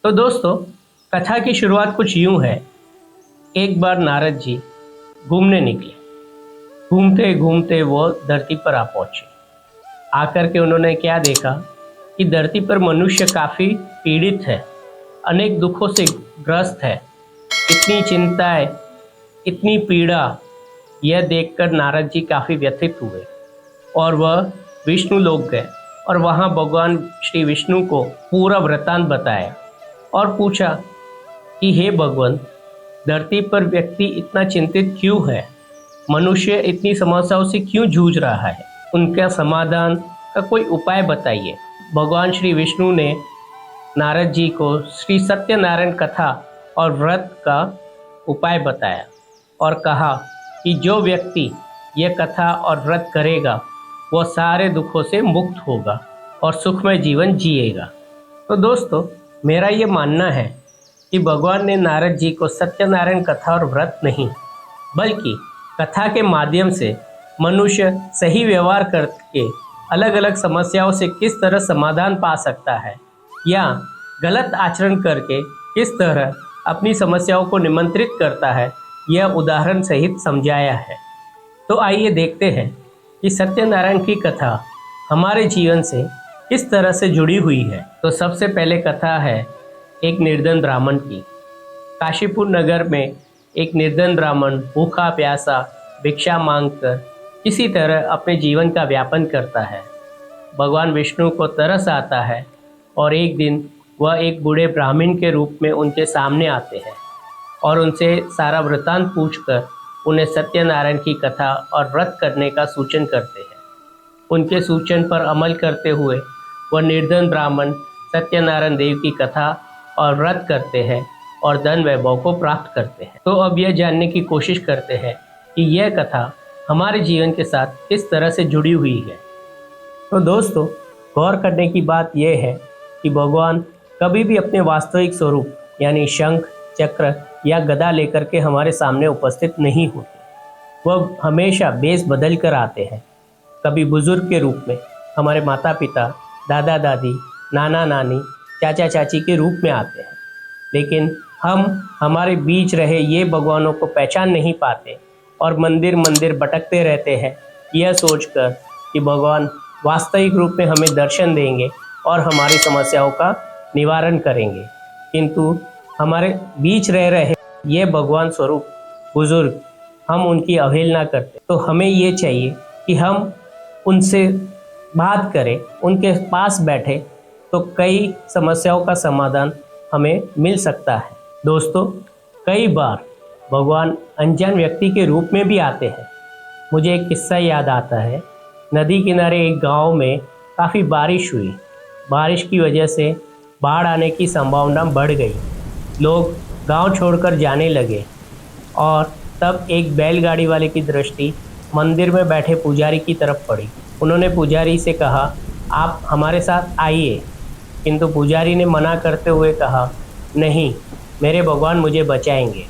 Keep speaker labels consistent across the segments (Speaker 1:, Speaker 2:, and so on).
Speaker 1: तो दोस्तों, कथा की शुरुआत कुछ यूं है। एक बार नारद जी घूमने निकले। घूमते घूमते वो धरती पर आ पहुंचे। आकर के उन्होंने क्या देखा कि धरती पर मनुष्य काफ़ी पीड़ित है, अनेक दुखों से ग्रस्त है। इतनी चिंताएं, इतनी पीड़ा, यह देखकर नारद जी काफ़ी व्यथित हुए और वह विष्णु लोक गए और वहाँ भगवान श्री विष्णु को पूरा वृत्तांत बताया और पूछा कि हे भगवान, धरती पर व्यक्ति इतना चिंतित क्यों है, मनुष्य इतनी समस्याओं से क्यों जूझ रहा है, उनका समाधान का कोई उपाय बताइए। भगवान श्री विष्णु ने नारद जी को श्री सत्यनारायण कथा और व्रत का उपाय बताया और कहा कि जो व्यक्ति यह कथा और व्रत करेगा वह सारे दुखों से मुक्त होगा और सुखमय जीवन जिएगा। तो दोस्तों, मेरा ये मानना है कि भगवान ने नारद जी को सत्यनारायण कथा और व्रत नहीं, बल्कि कथा के माध्यम से मनुष्य सही व्यवहार करके अलग अलग समस्याओं से किस तरह समाधान पा सकता है या गलत आचरण करके किस तरह अपनी समस्याओं को निमंत्रित करता है, यह उदाहरण सहित समझाया है। तो आइए देखते हैं कि सत्यनारायण की कथा हमारे जीवन से किस तरह से जुड़ी हुई है। तो सबसे पहले कथा है एक निर्धन ब्राह्मण की। काशीपुर नगर में एक निर्धन ब्राह्मण भूखा प्यासा भिक्षा मांगकर किसी तरह अपने जीवन का व्यापन करता है। भगवान विष्णु को तरस आता है और एक दिन वह एक बूढ़े ब्राह्मण के रूप में उनके सामने आते हैं और उनसे सारा वृत्तांत पूछकर उन्हें सत्यनारायण की कथा और व्रत करने का सूचन करते हैं। उनके सूचन पर अमल करते हुए वह निर्धन ब्राह्मण सत्यनारायण देव की कथा और व्रत करते हैं और धन वैभव को प्राप्त करते हैं। तो अब यह जानने की कोशिश करते हैं कि यह कथा हमारे जीवन के साथ किस तरह से जुड़ी हुई है। तो दोस्तों, गौर करने की बात यह है कि भगवान कभी भी अपने वास्तविक स्वरूप यानी शंख, चक्र या गदा लेकर के हमारे सामने उपस्थित नहीं होते। वह हमेशा बेस बदल कर आते हैं। कभी बुजुर्ग के रूप में, हमारे माता पिता, दादा दादी, नाना नानी, चाचा चाची के रूप में आते हैं, लेकिन हम हमारे बीच रहे ये भगवानों को पहचान नहीं पाते और मंदिर मंदिर भटकते रहते हैं, यह सोचकर कि भगवान वास्तविक रूप में हमें दर्शन देंगे और हमारी समस्याओं का निवारण करेंगे। किंतु हमारे बीच रह रहे ये भगवान स्वरूप बुजुर्ग, हम उनकी अवहेलना करते। तो हमें ये चाहिए कि हम उनसे बात करें, उनके पास बैठे, तो कई समस्याओं का समाधान हमें मिल सकता है। दोस्तों, कई बार भगवान अनजान व्यक्ति के रूप में भी आते हैं। मुझे एक किस्सा याद आता है। नदी किनारे एक गांव में काफ़ी बारिश हुई। बारिश की वजह से बाढ़ आने की संभावना बढ़ गई। लोग गांव छोड़कर जाने लगे और तब एक बैलगाड़ी वाले की दृष्टि मंदिर में बैठे पुजारी की तरफ पड़ी। उन्होंने पुजारी से कहा, आप हमारे साथ आइए। किंतु पुजारी ने मना करते हुए कहा, नहीं, मेरे भगवान मुझे बचाएंगे।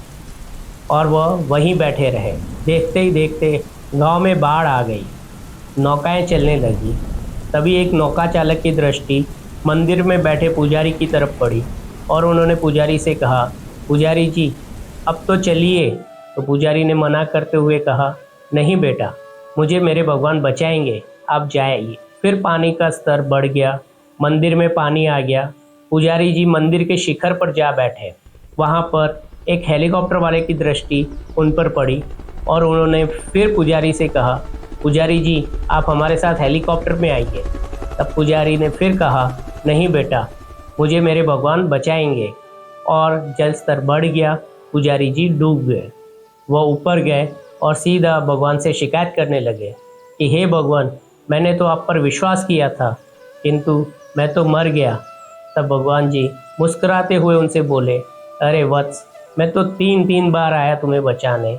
Speaker 1: और वह वहीं बैठे रहे। देखते ही देखते गांव में बाढ़ आ गई, नौकाएं चलने लगी। तभी एक नौका चालक की दृष्टि मंदिर में बैठे पुजारी की तरफ पड़ी और उन्होंने पुजारी से कहा, पुजारी जी, अब तो चलिए। तो पुजारी ने मना करते हुए कहा, नहीं बेटा, मुझे मेरे भगवान बचाएंगे, आप जाइए। फिर पानी का स्तर बढ़ गया, मंदिर में पानी आ गया। पुजारी जी मंदिर के शिखर पर जा बैठे। वहाँ पर एक हेलीकॉप्टर वाले की दृष्टि उन पर पड़ी और उन्होंने फिर पुजारी से कहा, पुजारी जी, आप हमारे साथ हेलीकॉप्टर में आइए। तब पुजारी ने फिर कहा, नहीं बेटा, मुझे मेरे भगवान बचाएंगे। और जल स्तर बढ़ गया, पुजारी जी डूब गए। वह ऊपर गए और सीधा भगवान से शिकायत करने लगे कि हे भगवान, मैंने तो आप पर विश्वास किया था, किंतु मैं तो मर गया। तब भगवान जी मुस्कुराते हुए उनसे बोले, अरे वत्स, मैं तो 3 बार आया तुम्हें बचाने।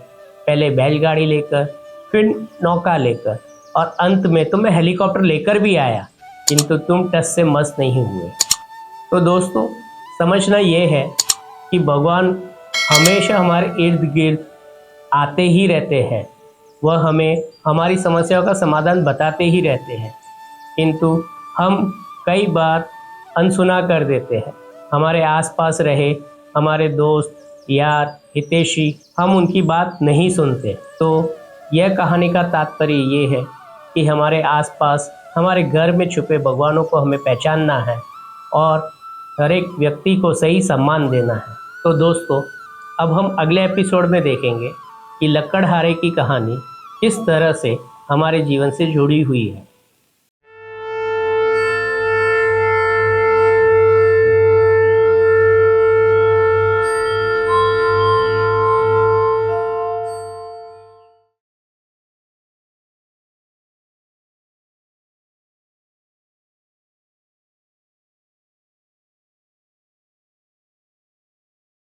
Speaker 1: पहले बैलगाड़ी लेकर, फिर नौका लेकर, और अंत में तो मैं हेलीकॉप्टर लेकर भी आया, किंतु तुम टस से मस नहीं हुए। तो दोस्तों, समझना ये है कि भगवान हमेशा हमारे इर्द गिर्द आते ही रहते हैं। वह हमें हमारी समस्याओं का समाधान बताते ही रहते हैं, किंतु हम कई बार अनसुना कर देते हैं। हमारे आसपास रहे हमारे दोस्त यार हितैषी, हम उनकी बात नहीं सुनते। तो यह कहानी का तात्पर्य ये है कि हमारे आसपास हमारे घर में छुपे भगवानों को हमें पहचानना है और हर एक व्यक्ति को सही सम्मान देना है। तो दोस्तों, अब हम अगले एपिसोड में देखेंगे कि लक्कड़हारे की कहानी किस तरह से हमारे जीवन से जुड़ी हुई है।